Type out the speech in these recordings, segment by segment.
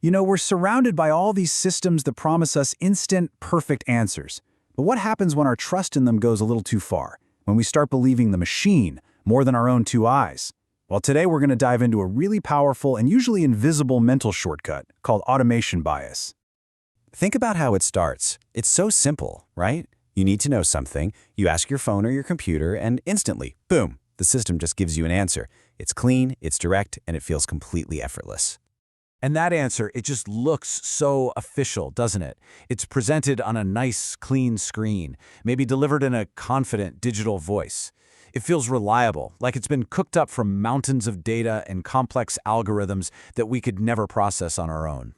We're surrounded by all these systems that promise us instant, perfect answers. But what happens when our trust in them goes a little too far? When we start believing the machine more than our own two eyes? Well, today we're going to dive into a really powerful and usually invisible mental shortcut called automation bias. Think about how it starts. It's so simple, right? You need to know something, you ask your phone or your computer, and instantly, boom, the system just gives you an answer. It's clean, it's direct, and it feels completely effortless. And that answer, it just looks so official, doesn't it? It's presented on a nice, clean screen, maybe delivered in a confident digital voice. It feels reliable, like it's been cooked up from mountains of data and complex algorithms that we could never process on our own.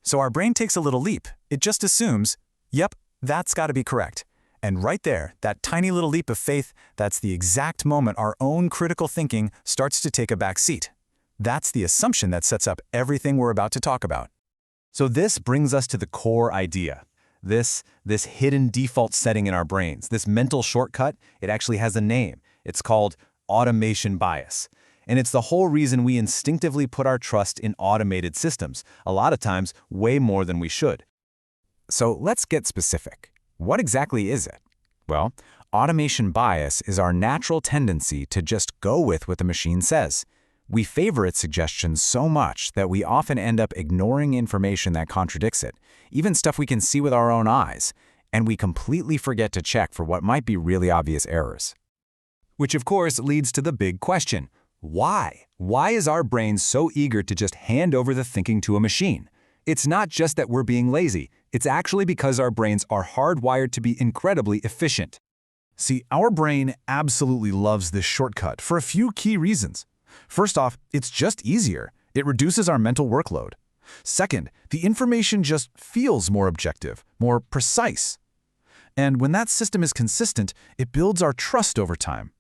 So our brain takes a little leap. It just assumes, yep, that's got to be correct. And right there, that tiny little leap of faith, that's the exact moment our own critical thinking starts to take a back seat. That's the assumption that sets up everything we're about to talk about. So this brings us to the core idea. This hidden default setting in our brains, this mental shortcut, it actually has a name. It's called automation bias. And it's the whole reason we instinctively put our trust in automated systems, a lot of times way more than we should. So let's get specific. What exactly is it? Well, automation bias is our natural tendency to just go with what the machine says. We favor its suggestions so much that we often end up ignoring information that contradicts it, even stuff we can see with our own eyes, and we completely forget to check for what might be really obvious errors. Which of course leads to the big question, why? Why is our brain so eager to just hand over the thinking to a machine? It's not just that we're being lazy, it's actually because our brains are hardwired to be incredibly efficient. See, our brain absolutely loves this shortcut for a few key reasons. First off, it's just easier. It reduces our mental workload. Second, the information just feels more objective, more precise. And when that system is consistent, it builds our trust over time.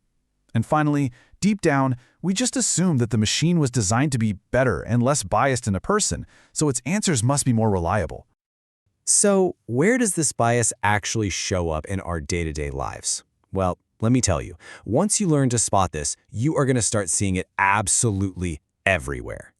And finally, deep down, we just assume that the machine was designed to be better and less biased than a person, so its answers must be more reliable. So where does this bias actually show up in our day-to-day lives? Well, let me tell you, once you learn to spot this, you are going to start seeing it absolutely everywhere.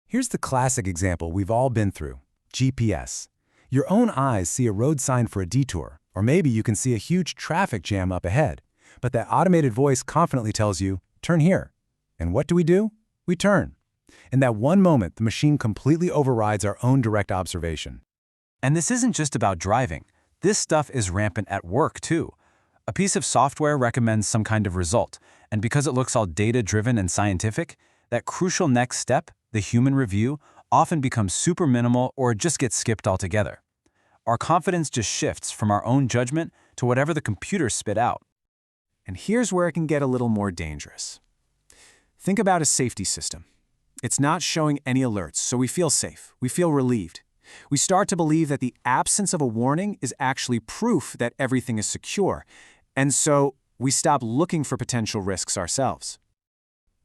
Here's the classic example we've all been through, GPS. Your own eyes see a road sign for a detour, or maybe you can see a huge traffic jam up ahead. But that automated voice confidently tells you, turn here. And what do? We turn. In that one moment, the machine completely overrides our own direct observation. And this isn't just about driving. This stuff is rampant at work, too. A piece of software recommends some kind of result, and because it looks all data-driven and scientific, that crucial next step, the human review, often becomes super minimal or just gets skipped altogether. Our confidence just shifts from our own judgment to whatever the computer spit out. And here's where it can get a little more dangerous. Think about a safety system. It's not showing any alerts, so we feel safe. We feel relieved. We start to believe that the absence of a warning is actually proof that everything is secure, and so we stop looking for potential risks ourselves.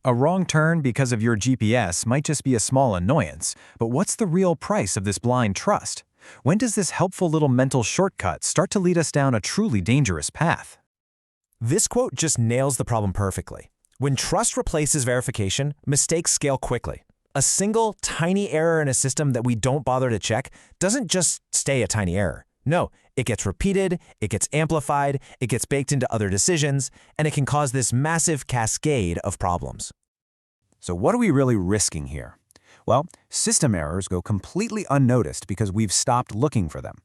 A wrong turn because of your GPS might just be a small annoyance, but what's the real price of this blind trust? When does this helpful little mental shortcut start to lead us down a truly dangerous path? This quote just nails the problem perfectly. When trust replaces verification, mistakes scale quickly. A single, tiny error in a system that we don't bother to check doesn't just stay a tiny error. No, it gets repeated, it gets amplified, it gets baked into other decisions, and it can cause this massive cascade of problems. So what are we really risking here? Well, system errors go completely unnoticed because we've stopped looking for them.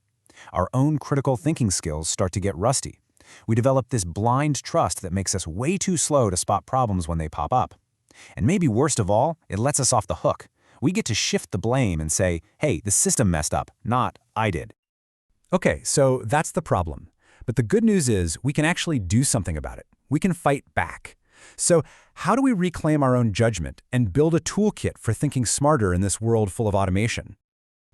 Our own critical thinking skills start to get rusty. We develop this blind trust that makes us way too slow to spot problems when they pop up. And maybe worst of all, it lets us off the hook. We get to shift the blame and say, hey, the system messed up, not I did. Okay, so that's the problem. But the good news is we can actually do something about it. We can fight back. So how do we reclaim our own judgment and build a toolkit for thinking smarter in this world full of automation?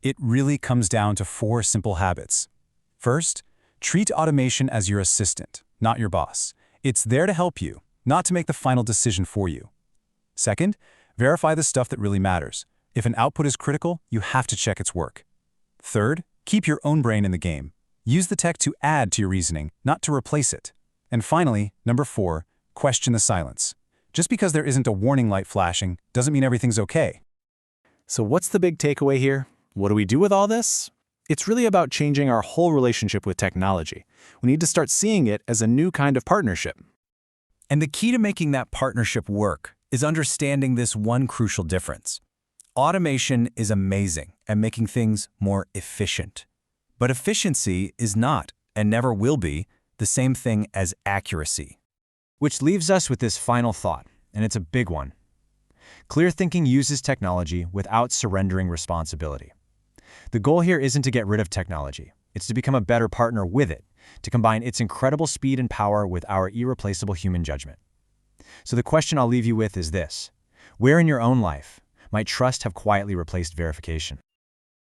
It really comes down to 4 simple habits. First, treat automation as your assistant, not your boss. It's there to help you, not to make the final decision for you. Second, verify the stuff that really matters. If an output is critical, you have to check its work. Third, keep your own brain in the game. Use the tech to add to your reasoning, not to replace it. And finally, number 4, question the silence. Just because there isn't a warning light flashing doesn't mean everything's okay. So what's the big takeaway here? what do we do with all this? It's really about changing our whole relationship with technology. We need to start seeing it as a new kind of partnership. And the key to making that partnership work is understanding this one crucial difference. Automation is amazing at making things more efficient. But efficiency is not, and never will be, the same thing as accuracy. Which leaves us with this final thought, and it's a big one. Clear thinking uses technology without surrendering responsibility. The goal here isn't to get rid of technology. It's to become a better partner with it, to combine its incredible speed and power with our irreplaceable human judgment. So the question I'll leave you with is this: where in your own life might trust have quietly replaced verification?